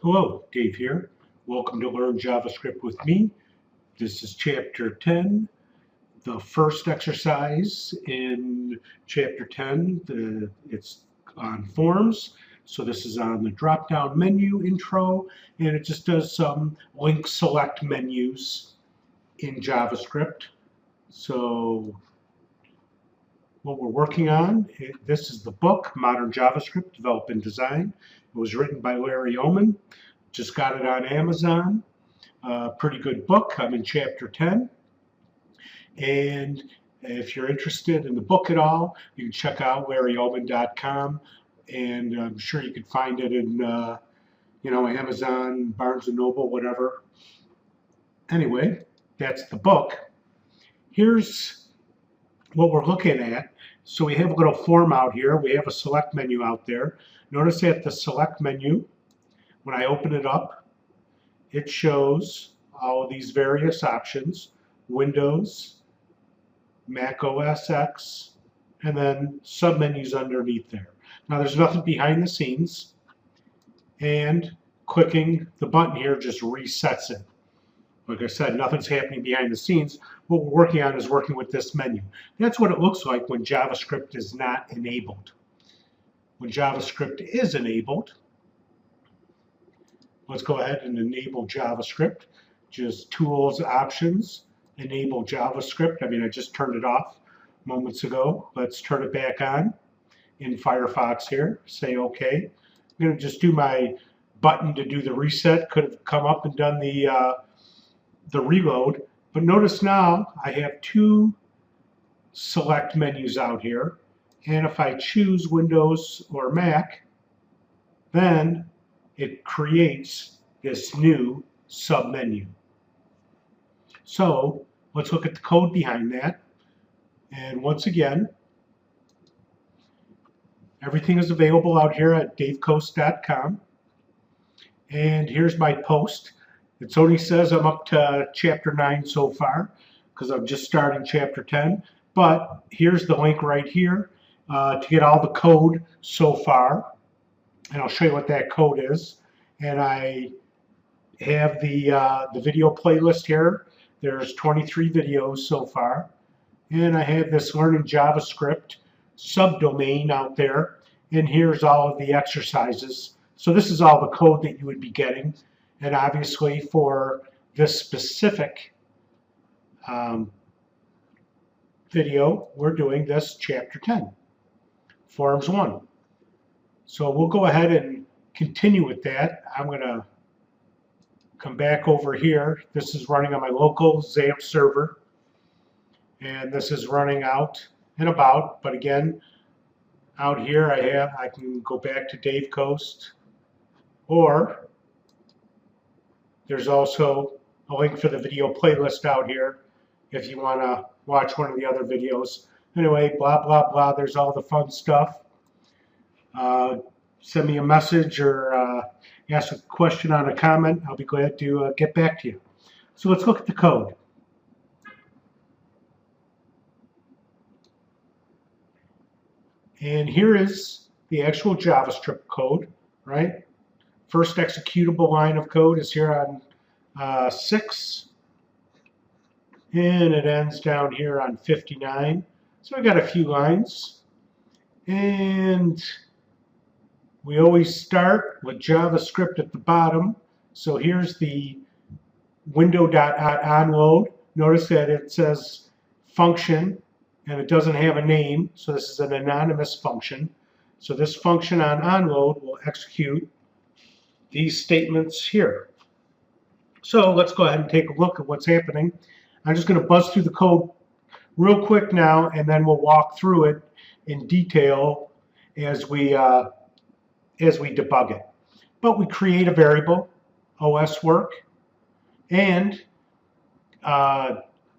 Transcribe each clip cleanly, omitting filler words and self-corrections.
Hello, Dave here. Welcome to Learn JavaScript with me. This is Chapter 10, the first exercise in Chapter 10. It's on forms. So this is on the drop-down menu intro, and it just does some link select menus in JavaScript. So what we're working on, this is the book, Modern JavaScript, Develop and Design. It was written by Larry Oman. Just got it on Amazon. Pretty good book. I'm in chapter 10. And if you're interested in the book at all, you can check out larryoman.com. And I'm sure you can find it in Amazon, Barnes & Noble, whatever. Anyway, that's the book. Here's what we're looking at. So we have a little form out here. We have a select menu out there. Notice that the select menu, when I open it up, it shows all of these various options: Windows, Mac OS X, and then submenus underneath there. Now there's nothing behind the scenes, and clicking the button here just resets it. Like I said, nothing's happening behind the scenes. What we're working on is working with this menu. That's what it looks like when JavaScript is not enabled. When JavaScript is enabled, let's go ahead and enable JavaScript. Just Tools, Options, Enable JavaScript. I just turned it off moments ago. Let's turn it back on in Firefox here. Say OK. I'm going to just do my button to do the reset. Could have come up and done the reload. But notice now I have two select menus out here. And if I choose Windows or Mac, then it creates this new submenu. So let's look at the code behind that. And once again, everything is available out here at davecoast.com. And here's my post. It only says I'm up to chapter 9 so far because I'm just starting chapter 10. But here's the link right here to get all the code so far. And I'll show you what that code is. And I have the video playlist here. There's 23 videos so far. And I have this Learning JavaScript subdomain out there. And here's all of the exercises. So this is all the code that you would be getting. And obviously for this specific video, we're doing this chapter 10, Forms 1. So we'll go ahead and continue with that. I'm going to come back over here. This is running on my local XAMPP server. And this is running out and about. But again, out here I can go back to Dave Coast, or there's also a link for the video playlist out here if you want to watch one of the other videos. Anyway, blah, blah, blah. There's all the fun stuff. Send me a message or ask a question on a comment. I'll be glad to get back to you. So let's look at the code. And here is the actual JavaScript code, right? First executable line of code is here on 6. And it ends down here on 59. So I got a few lines. And we always start with JavaScript at the bottom. So here's the window.onload. Notice that it says function and it doesn't have a name. So this is an anonymous function. So this function on onload will execute these statements here. So let's go ahead and take a look at what's happening. I'm just going to buzz through the code real quick now, and then we'll walk through it in detail as we debug it. But we create a variable, OS work, and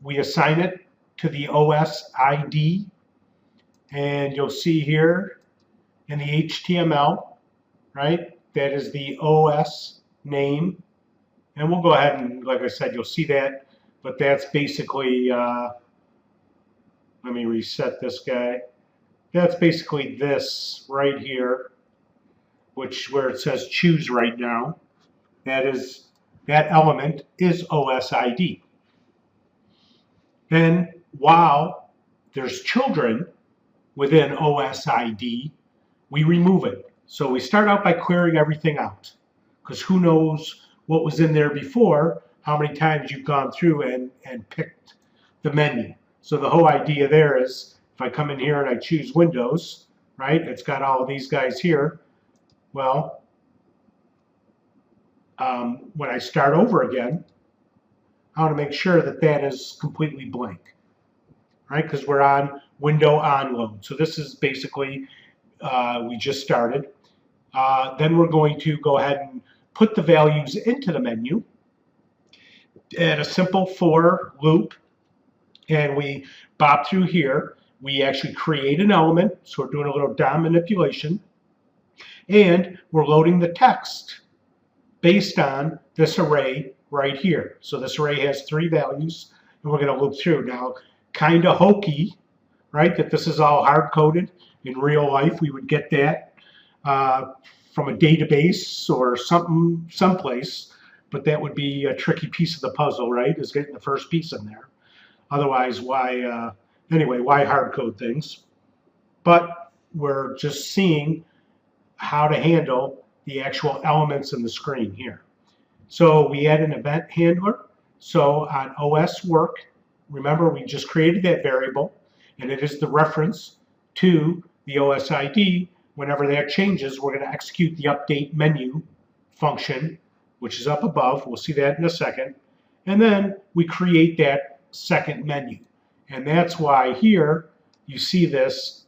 we assign it to the OS ID. And you'll see here in the HTML, right, that is the OS name. And we'll go ahead and, like I said, you'll see that. But that's basically, let me reset this guy. That's basically this right here, where it says choose right now. that element is OS ID. Then while there's children within OS ID, we remove it. So we start out by clearing everything out, because who knows what was in there before, how many times you've gone through and picked the menu. So the whole idea there is, if I come in here and I choose Windows, right, it's got all of these guys here. Well, when I start over again, I want to make sure that that is completely blank, right, because we're on window on load. So this is basically, we just started. Then we're going to go ahead and put the values into the menu and a simple for loop, and we bop through here. We actually create an element, so we're doing a little DOM manipulation, and we're loading the text based on this array right here. So this array has 3 values, and we're going to loop through. Now, kind of hokey, right, that this is all hard-coded. In real life, we would get that from a database or something, someplace, but that would be a tricky piece of the puzzle, right, is getting the first piece in there. Otherwise, why, anyway, why hard code things? But we're just seeing how to handle the actual elements in the screen here. So we add an event handler. So on OS work, remember we just created that variable, and it is the reference to the OS ID. Whenever that changes, we're going to execute the update menu function, which is up above. We'll see that in a second. And then we create that second menu. And that's why here you see this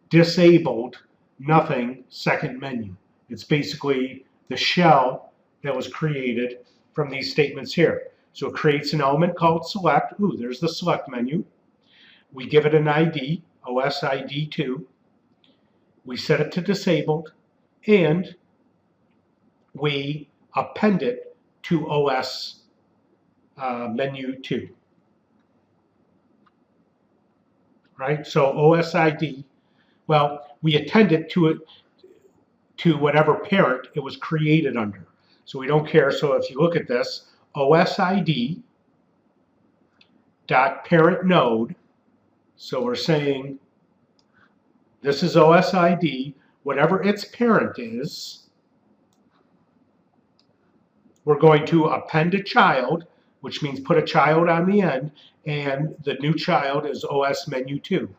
disabled nothing second menu. It's basically the shell that was created from these statements here. So it creates an element called select. Ooh, there's the select menu. We give it an ID, OS ID 2. We set it to disabled, and we append it to OS menu 2. Right? So OS ID, well, we attend it to whatever parent it was created under. So we don't care. So if you look at this, OS ID dot parent node. So we're saying this is OS ID, whatever its parent is, we're going to append a child, which means put a child on the end, and the new child is OS menu 2.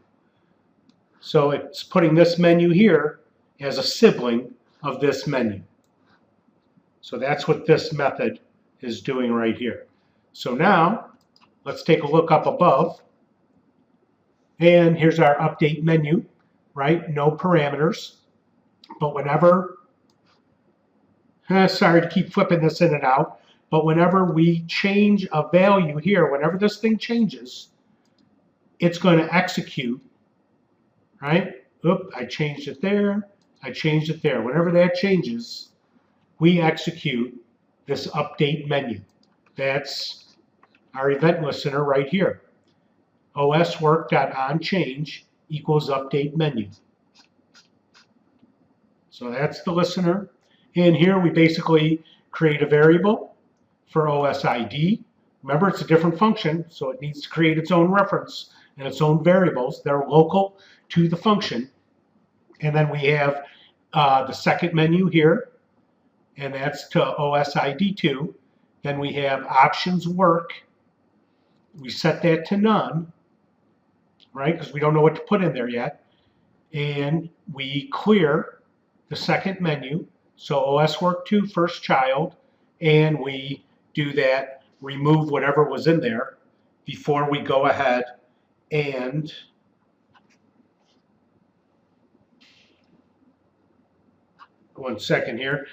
So it's putting this menu here as a sibling of this menu. So that's what this method is doing right here. So now let's take a look up above, and here's our update menu, right? No parameters, but whenever, sorry to keep flipping this in and out, but whenever we change a value here, whenever this thing changes, it's going to execute, right? Oop, I changed it there, I changed it there. Whenever that changes, we execute this update menu. That's our event listener right here. oswork.onChange equals update menu. So that's the listener. And here we basically create a variable for OS ID. Remember, it's a different function, so it needs to create its own reference and its own variables that are local to the function. And then we have the second menu here, and that's to OS ID 2. Then we have options work. We set that to none, right, because we don't know what to put in there yet. And we clear the second menu, so OS work 2 first child, and we do that, remove whatever was in there before we go ahead and one second here.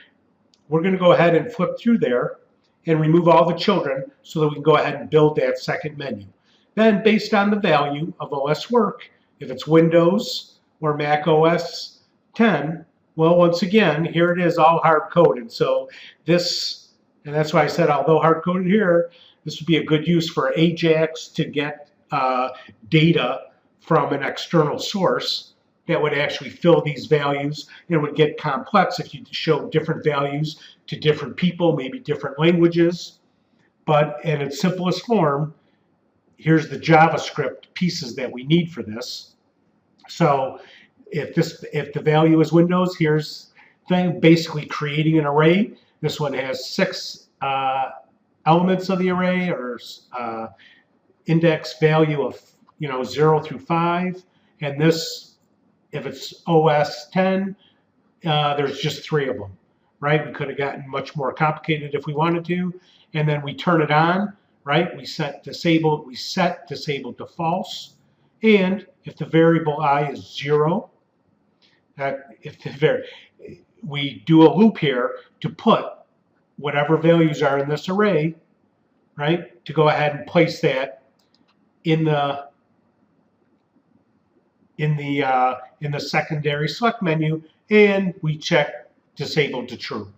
We're going to go ahead and flip through there and remove all the children so that we can go ahead and build that second menu. Then, based on the value of OS work, if it's Windows or Mac OS 10, well, once again, here it is all hard-coded. So this, and that's why I said, although hard-coded here, this would be a good use for Ajax to get data from an external source. that would actually fill these values. It would get complex if you show different values to different people, maybe different languages. But in its simplest form, here's the JavaScript pieces that we need for this. So if the value is Windows, here's thing basically creating an array. This one has 6 elements of the array, or index value of 0 through 5, and this, if it's OS 10, there's just 3 of them, right? We could have gotten much more complicated if we wanted to, and then we turn it on, right? We set disabled to false, and if the variable I is 0, we do a loop here to put whatever values are in this array, right? To go ahead and place that in the secondary select menu, and we check disabled to true.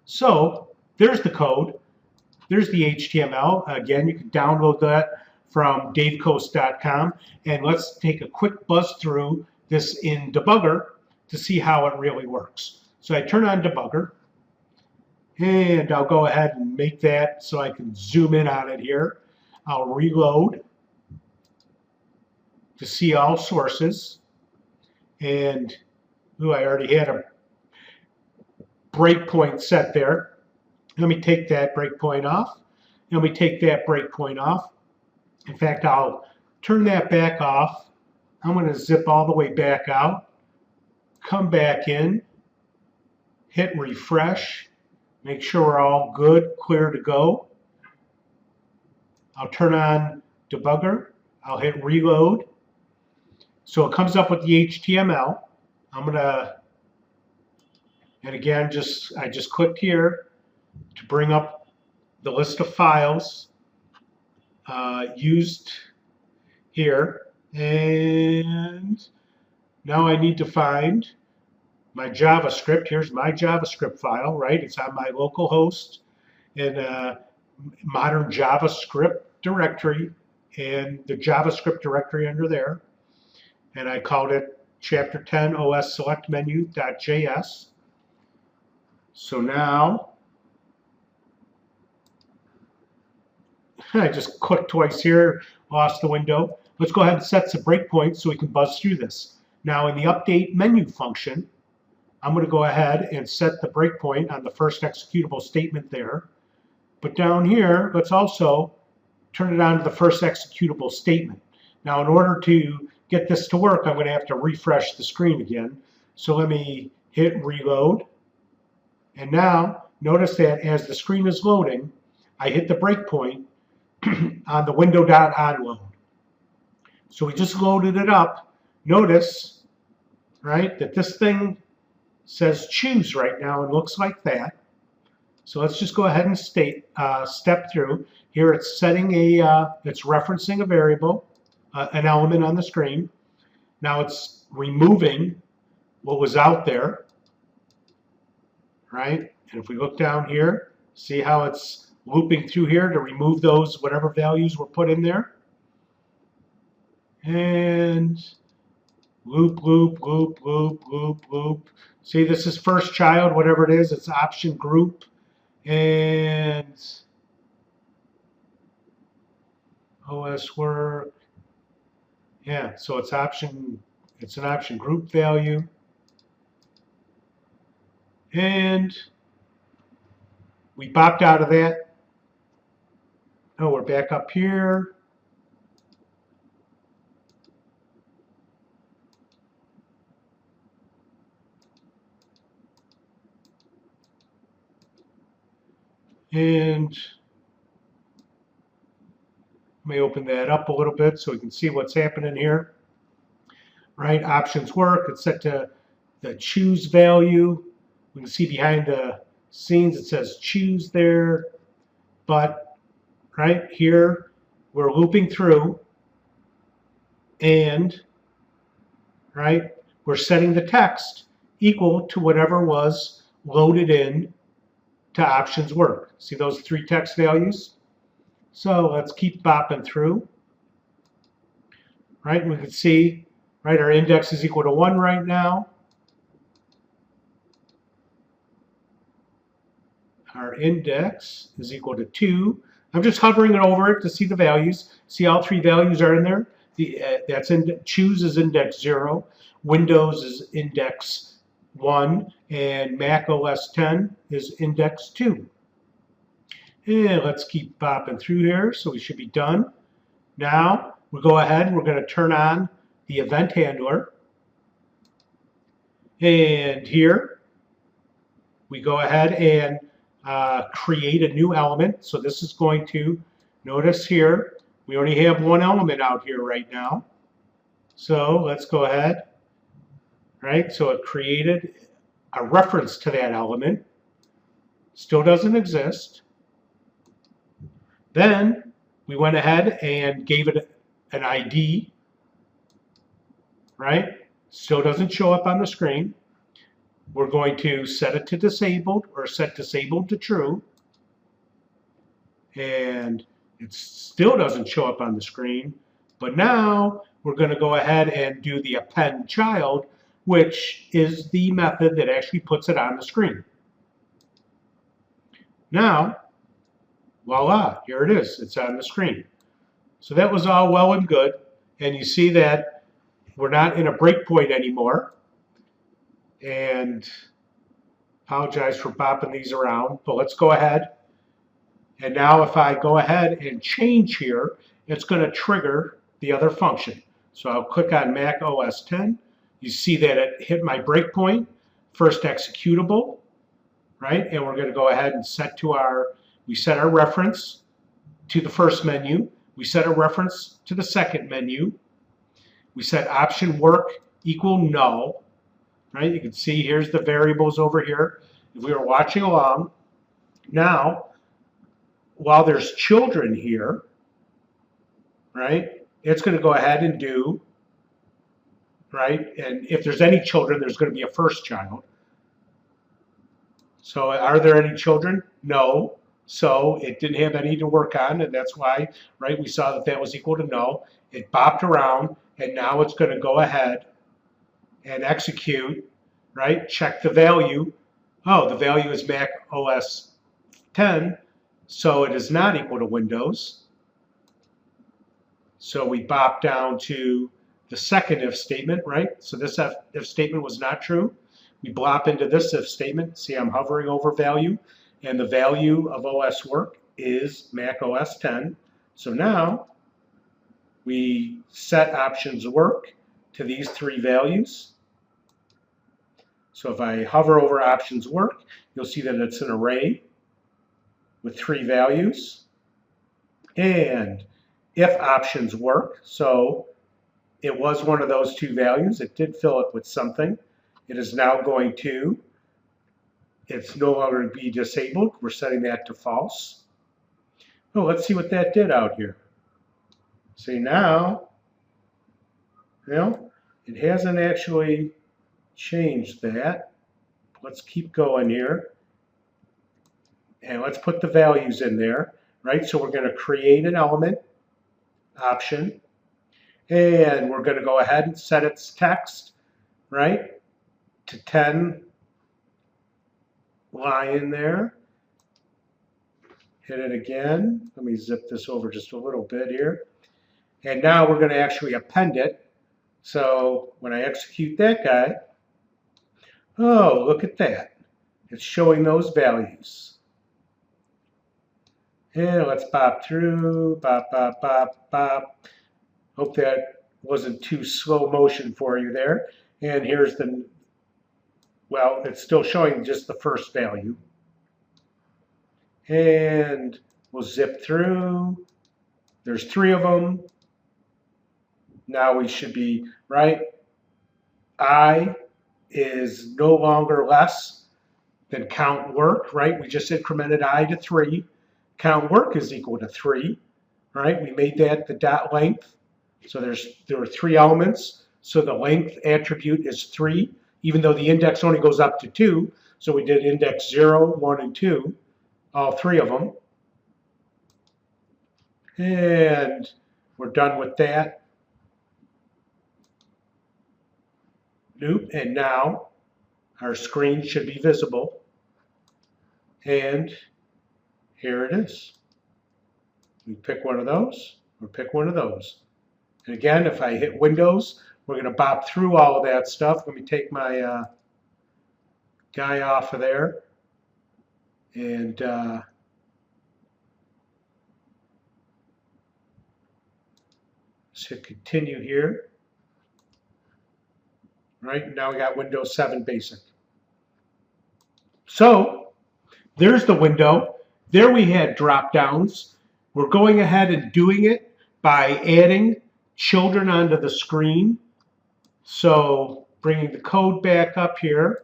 So there's the code. There's the HTML. Again, you can download that from davecoast.com, and let's take a quick buzz through this in Debugger to see how it really works. So I turn on Debugger, and I'll go ahead and make that so I can zoom in on it here. I'll reload to see all sources, and I already had a breakpoint set there. Let me take that breakpoint off. Let me take that breakpoint off. In fact, I'll turn that back off. I'm going to zip all the way back out, come back in, hit refresh, make sure we're all good, clear to go. I'll turn on Debugger. I'll hit reload. So it comes up with the HTML. I'm gonna, and again, I just clicked here to bring up the list of files used here, and now I need to find my JavaScript. Here's my JavaScript file, right? It's on my local host in a modern JavaScript directory, and the JavaScript directory under there. And I called it Chapter 10 OS Select Menu.js. So now I just clicked twice here, lost the window. Let's go ahead and set some breakpoints so we can buzz through this. Now in the update menu function, I'm going to go ahead and set the breakpoint on the first executable statement there. But down here, let's also turn it on to the first executable statement. Now in order to get this to work, I'm going to have to refresh the screen again. So let me hit reload. And now notice that as the screen is loading, I hit the breakpoint on the window.onload. So we just loaded it up. Notice, right, that this thing says choose right now and looks like that. So let's just go ahead and step through. Here it's setting it's referencing a variable, an element on the screen. Now it's removing what was out there, right? And if we look down here, see how it's looping through here to remove those, whatever values were put in there. And loop, loop, loop, loop, loop, loop. See, this is first child, whatever it is, it's option group. And OS work. Yeah, so it's an option group value. And we popped out of that. Oh, we're back up here. And let me open that up a little bit so we can see what's happening here. Right, options work. It's set to the choose value. We can see behind the scenes it says choose there. But right here, we're looping through, and right, we're setting the text equal to whatever was loaded in to options work. See those 3 text values? So let's keep bopping through. Right, and we can see right? Our index is equal to 1 right now. Our index is equal to 2. I'm just hovering over it to see the values. See all 3 values are in there. Choose is index 0, Windows is index 1, and Mac OS 10 is index 2. And let's keep bopping through here, so we should be done. Now, we'll go ahead and we're going to turn on the event handler. And here, we go ahead and create a new element. So this is going to, notice here, we only have one element out here right now. So let's go ahead, right? So it created a reference to that element. Still doesn't exist. Then we went ahead and gave it an ID, right? Still doesn't show up on the screen. We're going to set it to disabled or set disabled to true. And it still doesn't show up on the screen. But now we're going to go ahead and do the append child, which is the method that actually puts it on the screen. Now, voila, here it is. It's on the screen. So that was all well and good. And you see that we're not in a breakpoint anymore. And apologize for bopping these around, but let's go ahead. And now if I go ahead and change here, it's going to trigger the other function. So I'll click on Mac OS 10. You see that it hit my breakpoint, first executable, right? And we're going to go ahead and we set our reference to the first menu. We set a reference to the second menu. We set option work equal null, right? You can see here's the variables over here. If we were watching along, now, while there's children here, right, it's going to go ahead and do, right, and if there's any children, there's going to be a first child. So are there any children? No. So it didn't have any to work on, and that's why, right, we saw that that was equal to null. It bopped around, and now it's going to go ahead and execute, right, check the value. Oh, the value is Mac OS 10, so it is not equal to Windows. So we bop down to the second if statement, right? So this if statement was not true. We blop into this if statement. See, I'm hovering over value, and the value of OS work is Mac OS 10. So now we set options work to these 3 values. So if I hover over options work, you'll see that it's an array with 3 values. And if options work, so it was one of those 2 values, it did fill it with something. It is now going to, it's no longer be disabled. We're setting that to false. Oh, let's see what that did out here. See now, it hasn't actually changed that. Let's keep going here. And let's put the values in there, right? So we're going to create an element, option, and we're going to go ahead and set its text, right, to 10 line there. Hit it again. Let me zip this over just a little bit here. And now we're going to actually append it. So when I execute that guy, oh, look at that. It's showing those values. And let's bop through, bop, bop, bop, bop. Hope that wasn't too slow motion for you there. And here's the, well, it's still showing just the first value. And we'll zip through. There's 3 of them. Now we should be, right? I is no longer less than count work, right? We just incremented I to 3. Count work is equal to 3, right? We made that the dot length. So there are 3 elements. So the length attribute is 3, even though the index only goes up to 2. So we did index 0, 1, and 2, all 3 of them. And we're done with that. Nope. And now our screen should be visible. And here it is. We pick one of those, or pick one of those. And again, if I hit Windows, we're going to bop through all of that stuff. Let me take my guy off of there. And let's hit continue here. Right, now we got Windows 7 Basic. So there's the window. There we had drop downs. We're going ahead and doing it by adding children onto the screen. So bringing the code back up here,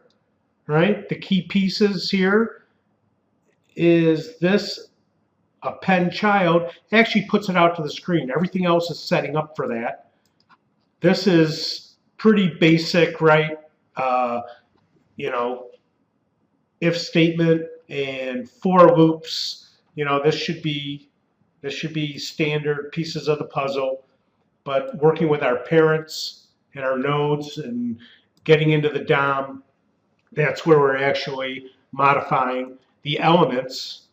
right? The key pieces here is this append child. Actually puts it out to the screen. Everything else is setting up for that. This is pretty basic, right? You know, if statement and for loops. You know, this should be standard pieces of the puzzle. But working with our parents and our nodes and getting into the DOM, that's where we're actually modifying the elements,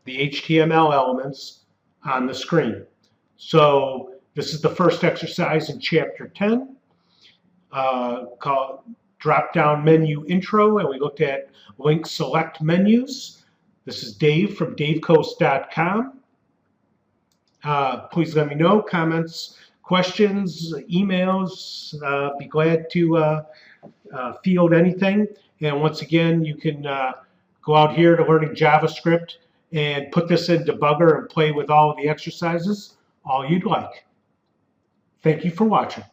the HTML elements on the screen. So this is the first exercise in Chapter 10. Called drop-down menu intro, and we looked at link select menus. This is Dave from davecoast.com. Please let me know comments, questions, emails. Be glad to field anything. And once again, you can go out here to learning JavaScript and put this in Debugger and play with all of the exercises, all you'd like. Thank you for watching.